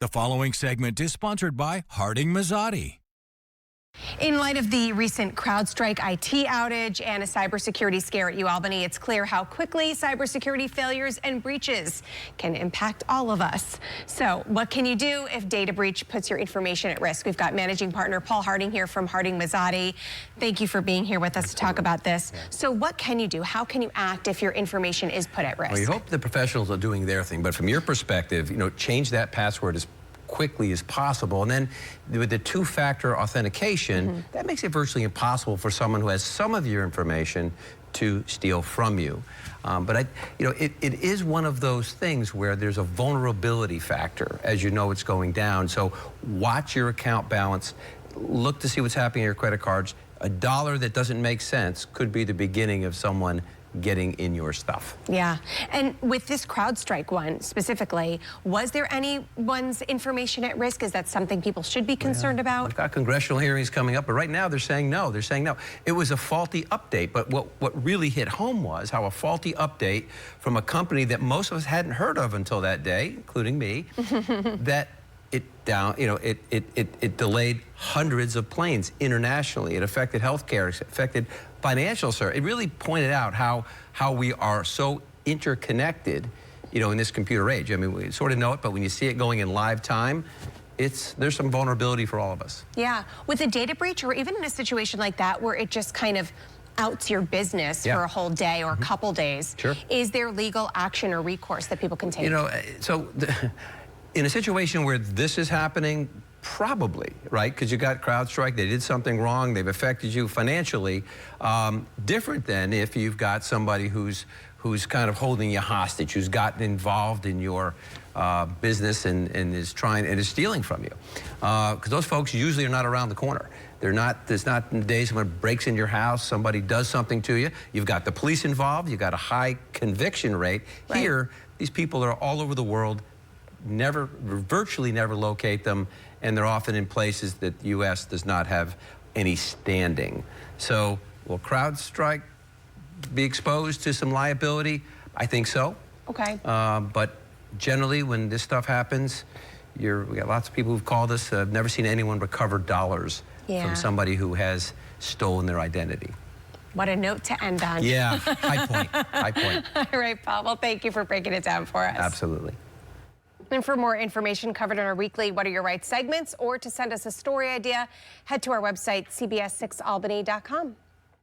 The following segment is sponsored by Harding Mazzotti. In light of the recent CrowdStrike IT outage and a cybersecurity scare at UAlbany, it's clear how quickly cybersecurity failures and breaches can impact all of us. So what can you do if data breach puts your information at risk? We've got managing partner Paul Harding here from Harding Mazzotti. Thank you for being here with us to talk about this. So what can you do? How can you act if your information is put at risk? Well, you hope the professionals are doing their thing, but from your perspective, change that password as quickly as possible. And then with the two-factor authentication, that makes it virtually impossible for someone who has some of your information to steal from you. But it is one of those things where there's a vulnerability factor as you know it's going down. So watch your account balance, look to see what's happening in your credit cards. A dollar that doesn't make sense could be the beginning of someone getting in your stuff. Yeah, and with this CrowdStrike one specifically, was there anyone's information at risk? Is that something people should be concerned about? We've got congressional hearings coming up, but right now they're saying no. They're saying no. It was a faulty update, but what really hit home was how a faulty update from a company that most of us hadn't heard of until that day, including me, that it delayed hundreds of planes internationally. It affected healthcare, it affected financial service. It really pointed out how we are so interconnected, in this computer age. I mean, we sort of know it, but when you see it going in live time, there's some vulnerability for all of us. Yeah, with a data breach or even in a situation like that where it just kind of outs your business for a whole day or a couple days, is there legal action or recourse that people can take? In a situation where this is happening, probably, right? Because you got CrowdStrike, they did something wrong, they've affected you financially. Different than if you've got somebody who's kind of holding you hostage, who's gotten involved in your business and is stealing from you. Because those folks usually are not around the corner. There's not days when it breaks in your house, somebody does something to you. You've got the police involved, you've got a high conviction rate. Right. Here, these people are all over the world, virtually never locate them, and they're often in places that the U.S. does not have any standing. So will CrowdStrike be exposed to some liability? I think so. Okay. But generally, when this stuff happens, we got lots of people who've called us. I've never seen anyone recover dollars from somebody who has stolen their identity. What a note to end on. Yeah, high point, high point. All right, Paul, well, thank you for breaking it down for us. Absolutely. And for more information covered in our weekly What Are Your Rights segments, or to send us a story idea, head to our website, CBS6albany.com.